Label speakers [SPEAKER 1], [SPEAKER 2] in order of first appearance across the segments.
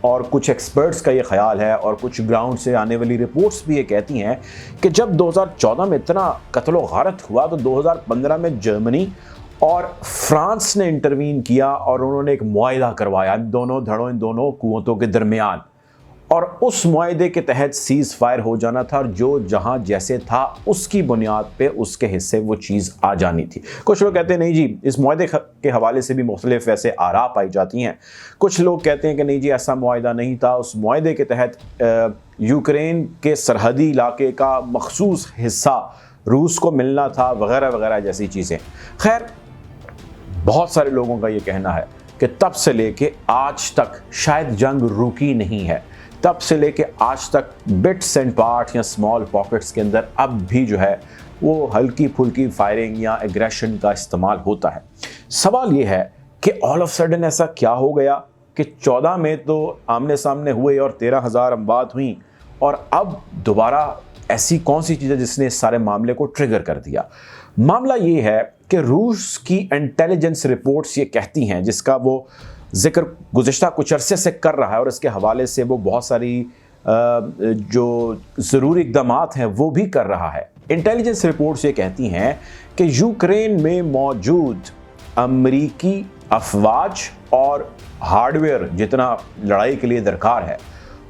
[SPEAKER 1] اور کچھ ایکسپرٹس کا یہ خیال ہے اور کچھ گراؤنڈ سے آنے والی رپورٹس بھی یہ کہتی ہیں کہ جب 2014 میں اتنا قتل و غارت ہوا تو 2015 میں جرمنی اور فرانس نے انٹروین کیا اور انہوں نے ایک معاہدہ کروایا ان دونوں قوتوں کے درمیان، اور اس معاہدے کے تحت سیز فائر ہو جانا تھا اور جو جہاں جیسے تھا اس کی بنیاد پہ اس کے حصے وہ چیز آ جانی تھی۔ کچھ لوگ کہتے ہیں نہیں جی، اس معاہدے کے حوالے سے بھی مختلف ایسے آراء پائی جاتی ہیں۔ کچھ لوگ کہتے ہیں کہ نہیں جی، ایسا معاہدہ نہیں تھا، اس معاہدے کے تحت یوکرین کے سرحدی علاقے کا مخصوص حصہ روس کو ملنا تھا، وغیرہ وغیرہ جیسی چیزیں۔ خیر، بہت سارے لوگوں کا یہ کہنا ہے کہ تب سے لے کے آج تک شاید جنگ رکی نہیں ہے، تب سے لے کے آج تک بٹس اینڈ پارٹ یا اسمال پاکٹس کے اندر اب بھی جو ہے وہ ہلکی پھلکی فائرنگ یا ایگریشن کا استعمال ہوتا ہے۔ سوال یہ ہے کہ آل آف سڈن ایسا کیا ہو گیا کہ 14 میں تو آمنے سامنے ہوئے اور 13,000 اموات ہوئیں، اور اب دوبارہ ایسی کون سی چیز ہے جس نے اس سارے معاملے کو ٹریگر کر دیا؟ معاملہ یہ ہے کہ روس کی انٹیلیجنس رپورٹس یہ کہتی ہیں، جس کا وہ ذکر گزشتہ کچھ عرصے سے کر رہا ہے اور اس کے حوالے سے وہ بہت ساری جو ضروری اقدامات ہیں وہ بھی کر رہا ہے۔ انٹیلیجنس رپورٹس یہ کہتی ہیں کہ یوکرین میں موجود امریکی افواج اور ہارڈ ویئر جتنا لڑائی کے لیے درکار ہے،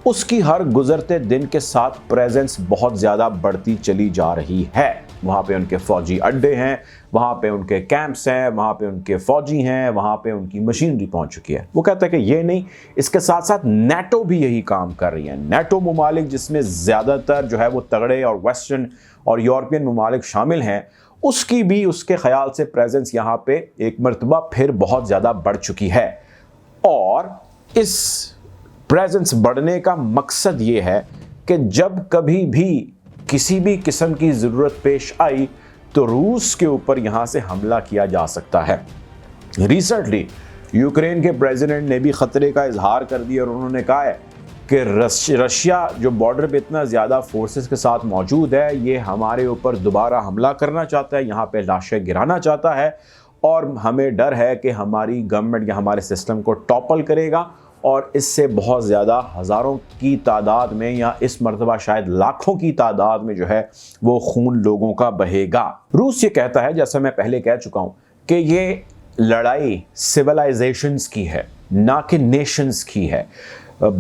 [SPEAKER 1] اس کی ہر گزرتے دن کے ساتھ پریزنس بہت زیادہ بڑھتی چلی جا رہی ہے۔ وہاں پہ ان کے فوجی اڈے ہیں، وہاں پہ ان کے کیمپس ہیں، وہاں پہ ان کے فوجی ہیں، وہاں پہ ان کی مشینری پہنچ چکی ہے۔ وہ کہتا ہے کہ یہ نہیں، اس کے ساتھ ساتھ نیٹو بھی یہی کام کر رہی ہے۔ نیٹو ممالک جس میں زیادہ تر جو ہے وہ تگڑے اور ویسٹرن اور یورپین ممالک شامل ہیں، اس کی بھی اس کے خیال سے پریزنس یہاں پہ ایک مرتبہ پھر بہت زیادہ بڑھ چکی ہے، اور اس پریزنس بڑھنے کا مقصد یہ ہے کہ جب کبھی بھی کسی بھی قسم کی ضرورت پیش آئی تو روس کے اوپر یہاں سے حملہ کیا جا سکتا ہے۔ ریسنٹلی یوکرین کے پریزیڈنٹ نے بھی خطرے کا اظہار کر دیا اور انہوں نے کہا ہے کہ رشیا جو بارڈر پہ اتنا زیادہ فورسز کے ساتھ موجود ہے، یہ ہمارے اوپر دوبارہ حملہ کرنا چاہتا ہے، یہاں پہ لاشیں گرانا چاہتا ہے، اور ہمیں ڈر ہے کہ ہماری گورنمنٹ یا ہمارے سسٹم کو ٹاپل کرے گا، اور اس سے بہت زیادہ ہزاروں کی تعداد میں یا اس مرتبہ شاید لاکھوں کی تعداد میں جو ہے وہ خون لوگوں کا بہے گا۔ روس یہ کہتا ہے، جیسا میں پہلے کہہ چکا ہوں، کہ یہ لڑائی سویلائزیشنز کی ہے، نہ کہ نیشنز کی ہے۔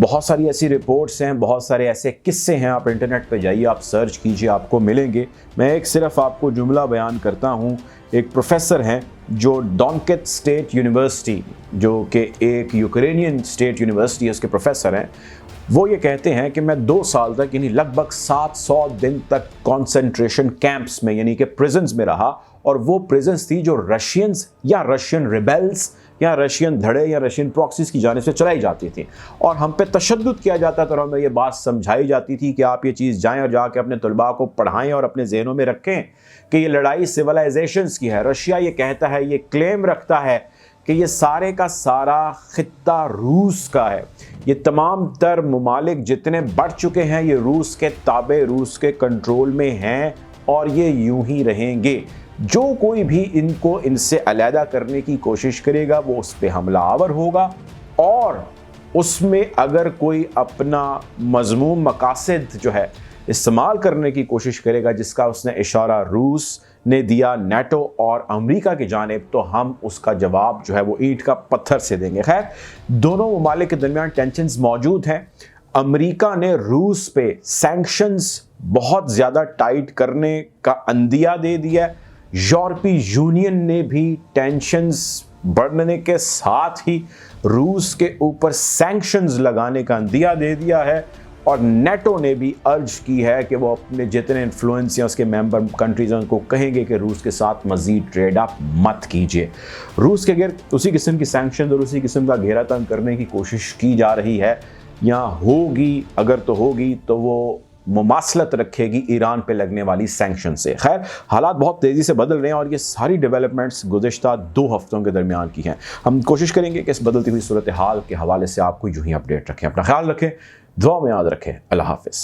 [SPEAKER 1] بہت ساری ایسی رپورٹس ہیں، بہت سارے ایسے قصے ہیں، آپ انٹرنیٹ پہ جائیے، آپ سرچ کیجئے، آپ کو ملیں گے۔ میں ایک صرف آپ کو جملہ بیان کرتا ہوں۔ ایک پروفیسر ہیں جو ڈونکت اسٹیٹ یونیورسٹی، جو کہ ایک یوکرینین اسٹیٹ یونیورسٹی ہے، اس کے پروفیسر ہیں، وہ یہ کہتے ہیں کہ میں 2 سال تک یعنی لگ بھگ 700 دن تک کانسنٹریشن کیمپس میں یعنی کہ پریزنز میں رہا، اور وہ پریزنز تھی جو رشینز یا رشین ریبیلز یا رشین دھڑے یا رشین پراکسیز کی جانب سے چلائی جاتی تھی، اور ہم پہ تشدد کیا جاتا تھا، اور ہمیں یہ بات سمجھائی جاتی تھی کہ آپ یہ چیز جائیں اور جا کے اپنے طلباء کو پڑھائیں اور اپنے ذہنوں میں رکھیں کہ یہ لڑائی سویلائزیشنز کی ہے۔ رشیا یہ کہتا ہے، یہ کلیم رکھتا ہے کہ یہ سارے کا سارا خطہ روس کا ہے، یہ تمام تر ممالک جتنے بڑھ چکے ہیں یہ روس کے تابع، روس کے کنٹرول میں ہیں، اور یہ یوں ہی رہیں گے۔ جو کوئی بھی ان سے علیحدہ کرنے کی کوشش کرے گا وہ اس پہ حملہ آور ہوگا، اور اس میں اگر کوئی اپنا مذموم مقاصد جو ہے استعمال کرنے کی کوشش کرے گا، جس کا اس نے اشارہ روس نے دیا نیٹو اور امریکہ کی جانب، تو ہم اس کا جواب جو ہے وہ اینٹ کا پتھر سے دیں گے۔ خیر، دونوں ممالک کے درمیان ٹینشنز موجود ہیں۔ امریکہ نے روس پہ سینکشنز بہت زیادہ ٹائٹ کرنے کا عندیہ دے دیا ہے، یورپی یونین نے بھی ٹینشنز بڑھنے کے ساتھ ہی روس کے اوپر سینکشنز لگانے کا عندیہ دے دیا ہے، اور نیٹو نے بھی ارج کی ہے کہ وہ اپنے جتنے انفلوئنس یا اس کے ممبر کنٹریز ان کو کہیں گے کہ روس کے ساتھ مزید ٹریڈ اپ مت کیجیے۔ روس کے گرد اسی قسم کی سینکشن اور اسی قسم کا گھیرا تنگ کرنے کی کوشش کی جا رہی ہے، یا ہوگی، اگر تو ہوگی تو وہ مماثلت رکھے گی ایران پہ لگنے والی سینکشن سے۔ خیر، حالات بہت تیزی سے بدل رہے ہیں، اور یہ ساری ڈیولپمنٹس گزشتہ 2 ہفتوں کے درمیان کی ہیں۔ ہم کوشش کریں گے کہ اس بدلتی ہوئی صورتحال کے حوالے سے آپ کو یوں ہی اپڈیٹ رکھیں۔ اپنا خیال رکھیں، دعا میں یاد رکھیں۔ اللہ حافظ۔